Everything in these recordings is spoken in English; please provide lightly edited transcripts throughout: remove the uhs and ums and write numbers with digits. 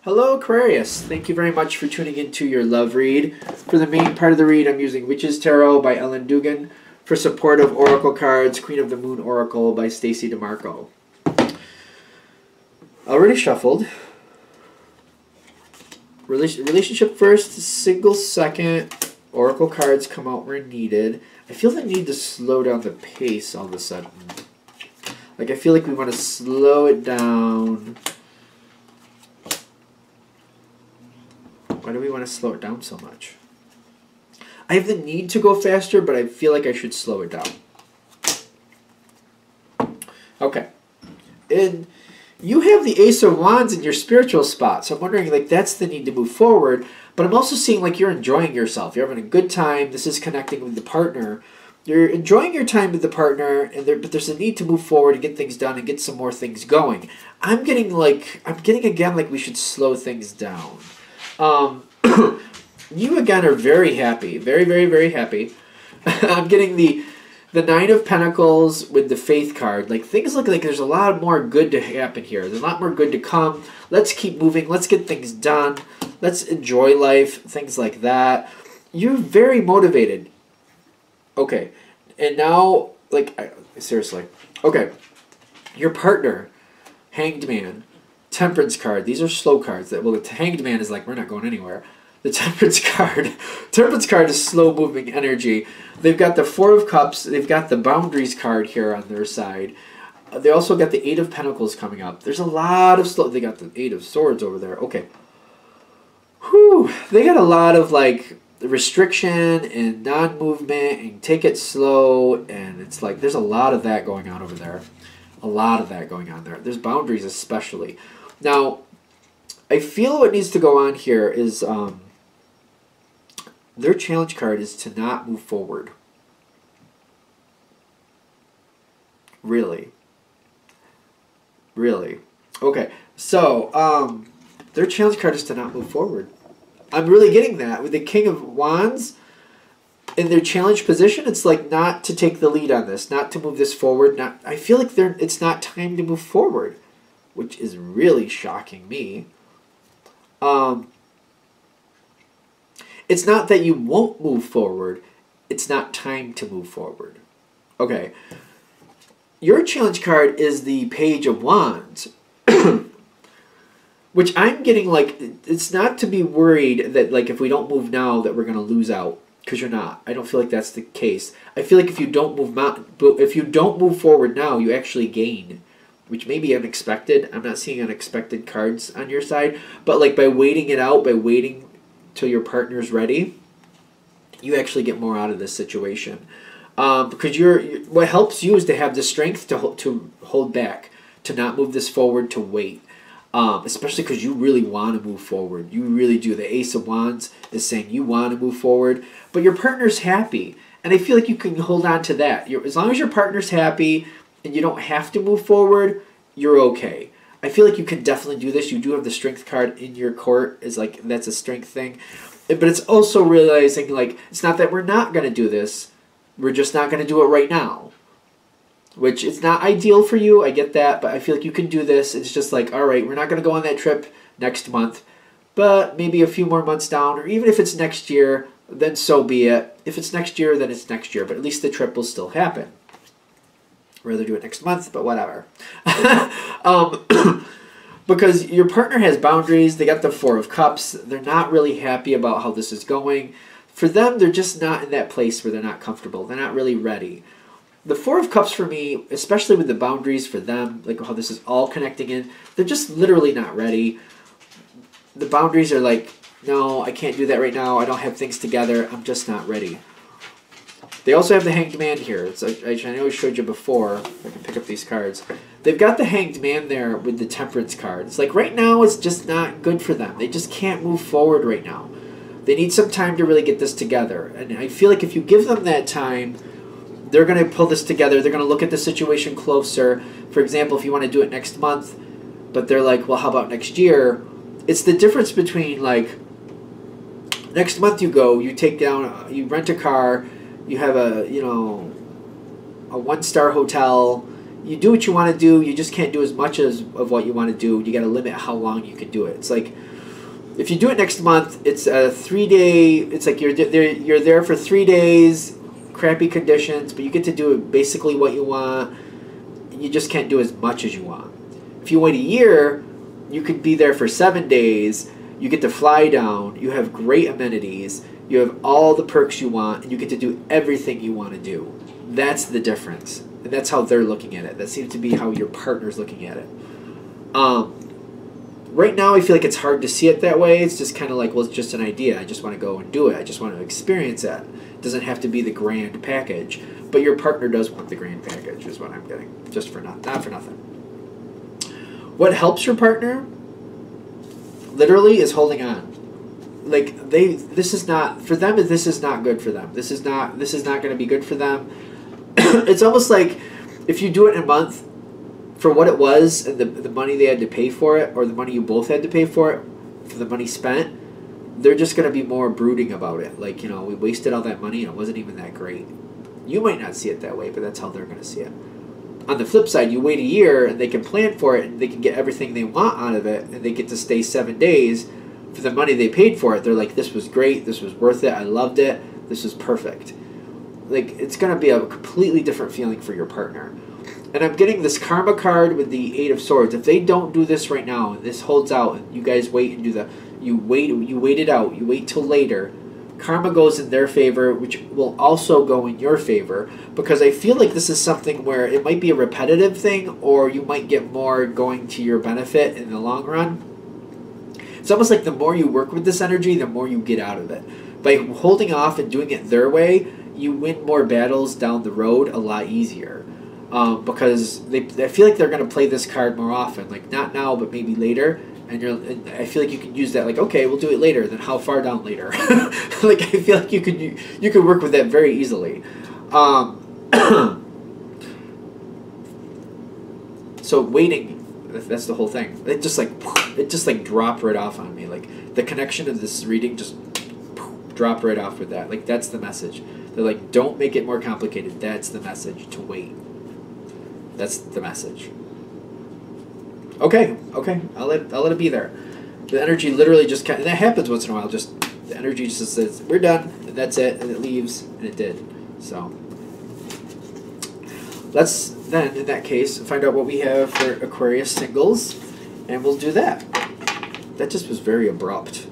Hello Aquarius, thank you very much for tuning into your love read. For the main part of the read, I'm using Witch's Tarot by Ellen Dugan. For supportive oracle cards, Queen of the Moon Oracle by Stacey DeMarco. Already shuffled. Relationship first, single second. Oracle cards come out where needed. I feel the need to slow down the pace all of a sudden. Like I feel like we want to slow it down. Why do we want to slow it down so much? I have the need to go faster, but I feel like I should slow it down. Okay. And you have the Ace of Wands in your spiritual spot, so I'm wondering, like, that's the need to move forward. But I'm also seeing, like, you're enjoying yourself. You're having a good time. This is connecting with the partner. You're enjoying your time with the partner, and but there's a need to move forward and get things done and get some more things going. I'm getting again, like, we should slow things down. You again are very happy, very, very, very happy. I'm getting the Nine of Pentacles with the Faith card. Like things look like there's a lot more good to happen here. There's a lot more good to come. Let's keep moving. Let's get things done. Let's enjoy life. Things like that. You're very motivated. Okay, and now, like, seriously. Okay, your partner, Hanged Man. Temperance card. These are slow cards. Well, the Hanged Man is like, we're not going anywhere. The Temperance card is slow moving energy. They've got the Four of Cups. They've got the Boundaries card here on their side. They also got the Eight of Pentacles coming up. There's a lot of slow. They got the Eight of Swords over there. Okay. Whew. They got a lot of like restriction and non-movement and take it slow. And it's like there's a lot of that going on over there. A lot of that going on there. There's boundaries especially. Now, I feel what needs to go on here is their challenge card is to not move forward. Really. Really. Okay, so their challenge card is to not move forward. I'm really getting that. With the King of Wands in their challenge position, it's like not to take the lead on this, not to move this forward. I feel like it's not time to move forward, which is really shocking me. It's not that you won't move forward. It's not time to move forward. Okay. Your challenge card is the Page of Wands. Which I'm getting like, it's not to be worried that like if we don't move now that we're going to lose out. Because you're not. I don't feel like that's the case. I feel like if you don't move forward now, you actually gain. Which may be unexpected. I'm not seeing unexpected cards on your side. But like by waiting it out, by waiting till your partner's ready, you actually get more out of this situation. Because what helps you is to have the strength to hold back, to not move this forward, to wait. Especially because you really want to move forward. You really do. The Ace of Wands is saying you want to move forward, but your partner's happy. And I feel like you can hold on to that. As long as your partner's happy and you don't have to move forward, you're okay. I feel like you can definitely do this. You do have the Strength card in your court. Is like that's a strength thing. But it's also realizing like it's not that we're not going to do this. We're just not going to do it right now. Which is not ideal for you. I get that. But I feel like you can do this. It's just like, all right, we're not going to go on that trip next month. But maybe a few more months down. Or even if it's next year, then so be it. If it's next year, then it's next year. But at least the trip will still happen. Rather do it next month, but whatever. Because your partner has boundaries. They got the Four of Cups. They're not really happy about how this is going. For them, they're just not in that place where they're not comfortable. They're not really ready. The Four of Cups for me, especially with the boundaries for them, like how this is all connecting in, they're just literally not ready. The boundaries are like, no, I can't do that right now. I don't have things together. I'm just not ready. They also have the Hanged Man here. I know I showed you before. If I can pick up these cards. They've got the Hanged Man there with the Temperance card. It's like right now it's just not good for them. They just can't move forward right now. They need some time to really get this together. And I feel like if you give them that time, they're going to pull this together. They're going to look at the situation closer. For example, if you want to do it next month, but they're like, well, how about next year? It's the difference between like next month you go, you take down, you rent a car, you have a 1-star hotel, you do what you want to do. You just can't do as much of what you want to do. You got to limit how long you can do it. It's like, if you do it next month, it's a 3-day. It's like you're there for 3 days, crappy conditions, but you get to do basically what you want. You just can't do as much as you want. If you wait a year, you could be there for 7 days. You get to fly down. You have great amenities. You have all the perks you want, and you get to do everything you want to do. That's the difference. And that's how they're looking at it. That seems to be how your partner's looking at it. Right now, I feel like it's hard to see it that way. It's just kind of like, well, it's just an idea. I just want to go and do it. I just want to experience that. It doesn't have to be the grand package. But your partner does want the grand package, is what I'm getting. Just for not for nothing. What helps your partner, literally, is holding on. Like, this is not, for them, this is not good for them. This is not going to be good for them. It's almost like if you do it in a month, for what it was and the money they had to pay for it, or the money you both had to pay for it, for the money spent, they're just going to be more brooding about it. Like, you know, we wasted all that money and it wasn't even that great. You might not see it that way, but that's how they're going to see it. On the flip side, you wait a year and they can plan for it and they can get everything they want out of it, and they get to stay 7 days for the money they paid for it. They're like, this was great, this was worth it, I loved it, this was perfect. Like, it's going to be a completely different feeling for your partner. And I'm getting this karma card with the 8 of Swords. If they don't do this right now, and this holds out, and you guys wait and do you wait it out, you wait till later, karma goes in their favor, which will also go in your favor, because I feel like this is something where it might be a repetitive thing, or you might get more going to your benefit in the long run. It's almost like the more you work with this energy, the more you get out of it. By holding off and doing it their way, you win more battles down the road a lot easier. Because I feel like they're going to play this card more often. Like, not now, but maybe later. And I feel like you can use that, like, okay, we'll do it later. Then how far down later? Like, I feel like you could work with that very easily. So waiting, that's the whole thing. It just like dropped right off on me. Like, the connection of this reading just dropped right off with that. Like, that's the message. They're like, don't make it more complicated. That's the message, to wait. That's the message. Okay, I'll let it be there. The energy literally just and that happens once in a while. Just the energy just says, we're done, and that's it, and it leaves, and it did. So let's then, in that case, find out what we have for Aquarius singles, and we'll do that. That just was very abrupt.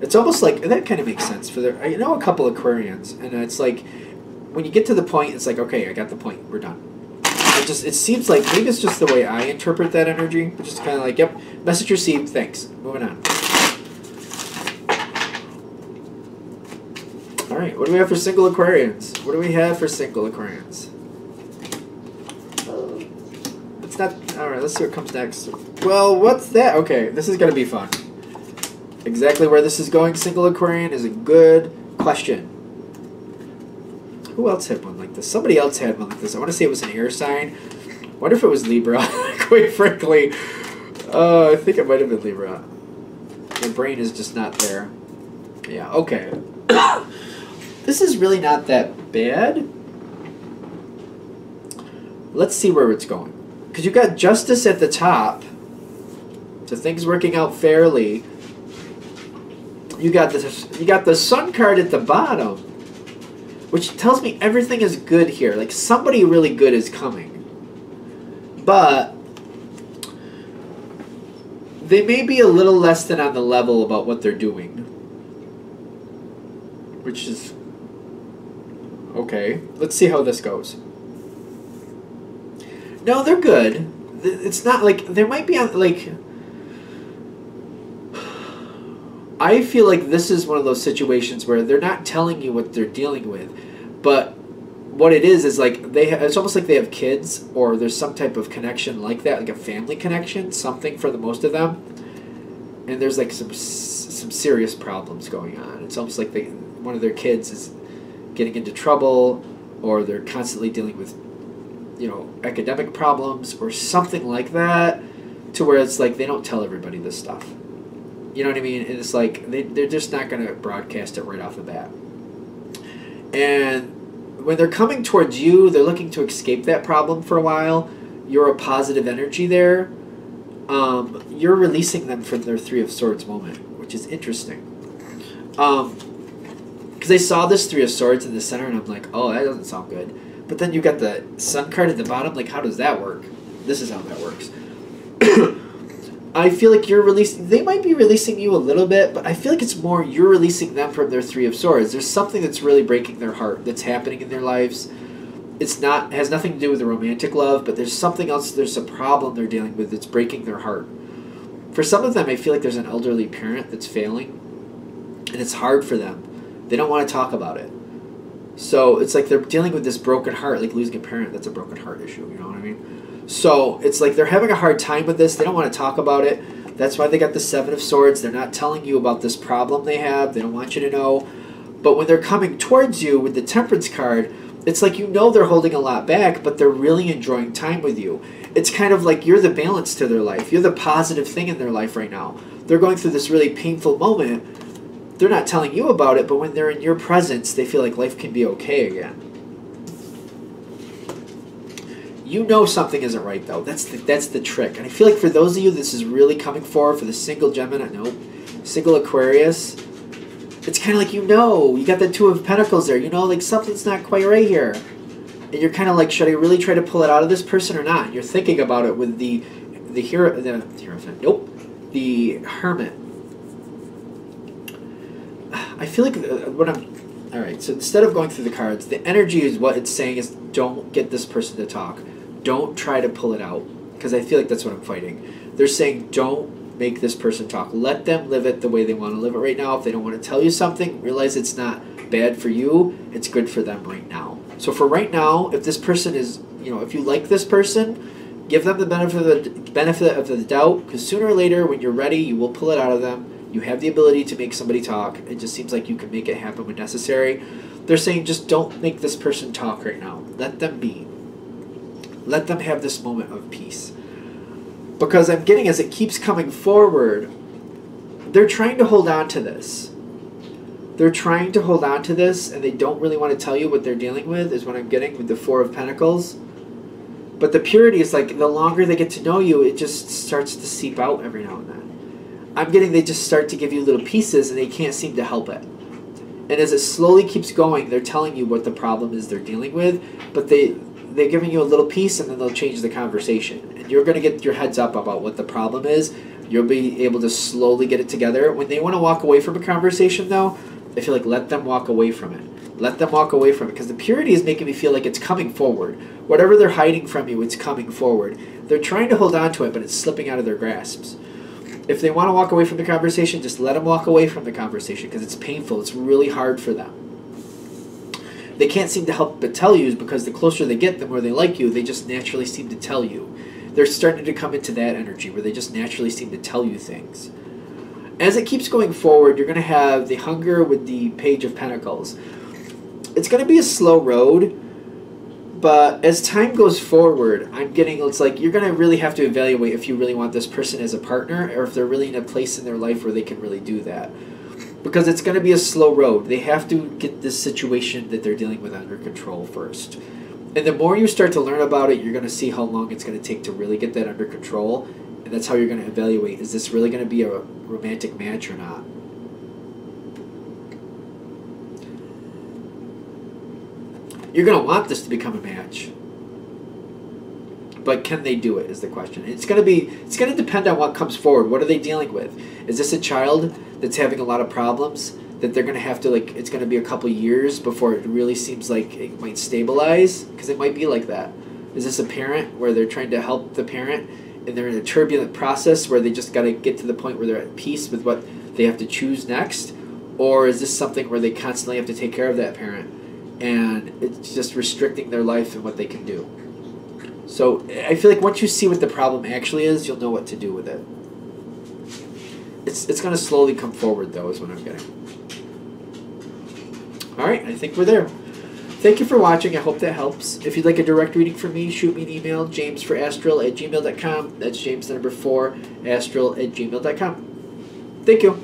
It's almost like, that kind of makes sense for I know a couple Aquarians, and it's like, when you get to the point, it's like, okay, I got the point, we're done. It seems like, maybe it's just the way I interpret that energy, but just kind of like, yep, message received, thanks, moving on. Alright, what do we have for single Aquarians? What do we have for single Aquarians? It's not, alright, let's see what comes next. Well, what's that? Okay, this is going to be fun. Exactly where this is going, single Aquarian, is a good question. Who else had one like this? Somebody else had one like this. I want to say it was an air sign. I wonder if it was Libra, quite frankly. I think it might have been Libra. My brain is just not there. Yeah, okay. This is really not that bad. Let's see where it's going. Because you got Justice at the top. So things working out fairly. You got the Sun card at the bottom, which tells me everything is good here. Like, somebody really good is coming. But they may be a little less than on the level about what they're doing. Which is okay. Let's see how this goes. No, they're good. It's not like, there might be like, I feel like this is one of those situations where they're not telling you what they're dealing with, but what it is like it's almost like they have kids, or there's some type of connection like that, like a family connection, something for the most of them, and there's like some serious problems going on. It's almost like one of their kids is getting into trouble, or they're constantly dealing with, you know, academic problems or something like that, to where it's like they don't tell everybody this stuff. You know what I mean? And it's like they're just not going to broadcast it right off the bat. And when they're coming towards you, they're looking to escape that problem for a while. You're a positive energy there. You're releasing them from their Three of Swords moment, which is interesting. Because I saw this Three of Swords in the center, and I'm like, oh, that doesn't sound good. But then you got the Sun card at the bottom. Like, how does that work? This is how that works. I feel like you're releasing... They might be releasing you a little bit, but I feel like it's more you're releasing them from their Three of Swords. There's something that's really breaking their heart that's happening in their lives. It's not... has nothing to do with the romantic love, but there's something else. There's a problem they're dealing with that's breaking their heart. For some of them, I feel like there's an elderly parent that's failing, and it's hard for them. They don't want to talk about it. So it's like they're dealing with this broken heart, like losing a parent. That's a broken heart issue, you know what I mean? So it's like they're having a hard time with this. They don't want to talk about it. That's why they got the Seven of Swords. They're not telling you about this problem they have. They don't want you to know. But when they're coming towards you with the Temperance card, it's like you know they're holding a lot back, but they're really enjoying time with you. It's kind of like you're the balance to their life. You're the positive thing in their life right now. They're going through this really painful moment. They're not telling you about it, but when they're in your presence, they feel like life can be okay again. You know something isn't right, though. That's the trick. And I feel like for those of you this is really coming for the single Gemini, nope, single Aquarius, it's kind of like you got the Two of Pentacles there. You know, like something's not quite right here. And you're kind of like, should I really try to pull it out of this person or not? And you're thinking about it with the Hermit. I feel like all right, so instead of going through the cards, the energy is what it's saying is don't get this person to talk. Don't try to pull it out, because I feel like that's what I'm fighting. They're saying don't make this person talk. Let them live it the way they want to live it right now. If they don't want to tell you something, realize it's not bad for you. It's good for them right now. So for right now, if this person is, if you like this person, give them the benefit of the doubt, because sooner or later, when you're ready, you will pull it out of them. You have the ability to make somebody talk. It just seems like you can make it happen when necessary. They're saying just don't make this person talk right now. Let them be. Let them have this moment of peace. Because I'm getting, as it keeps coming forward, they're trying to hold on to this. They're trying to hold on to this, and they don't really want to tell you what they're dealing with, is what I'm getting with the Four of Pentacles. But the purity is like, the longer they get to know you, it just starts to seep out every now and then. I'm getting they just start to give you little pieces, and they can't seem to help it. And as it slowly keeps going, they're telling you what the problem is they're dealing with, but they're giving you a little piece, and then they'll change the conversation. And you're going to get your heads up about what the problem is. You'll be able to slowly get it together. When they want to walk away from a conversation, though, I feel like let them walk away from it. Let them walk away from it, because the purity is making me feel like it's coming forward. Whatever they're hiding from you, it's coming forward. They're trying to hold on to it, but it's slipping out of their grasps. If they want to walk away from the conversation, just let them walk away from the conversation, because it's painful. It's really hard for them. They can't seem to help but tell you, because the closer they get, the more they like you. They just naturally seem to tell you. They're starting to come into that energy where they just naturally seem to tell you things. As it keeps going forward, you're going to have the hunger with the Page of Pentacles. It's going to be a slow road, but as time goes forward, I'm getting, it's like you're going to really have to evaluate if you really want this person as a partner, or if they're really in a place in their life where they can really do that. Because it's going to be a slow road. They have to get this situation that they're dealing with under control first. And the more you start to learn about it, you're going to see how long it's going to take to really get that under control. And that's how you're going to evaluate, is this really going to be a romantic match or not? You're going to want this to become a match. But can they do it is the question. It's going to depend on what comes forward. What are they dealing with? Is this a child that's having a lot of problems that they're going to have to, like, it's going to be a couple years before it really seems like it might stabilize? Because it might be like that. Is this a parent where they're trying to help the parent and they're in a turbulent process where they just got to get to the point where they're at peace with what they have to choose next? Or is this something where they constantly have to take care of that parent and it's just restricting their life and what they can do? So I feel like once you see what the problem actually is, you'll know what to do with it. It's going to slowly come forward, though, is what I'm getting. All right, I think we're there. Thank you for watching. I hope that helps. If you'd like a direct reading from me, shoot me an email, jamesforastral@gmail.com. That's James, the number 4, astral@gmail.com. Thank you.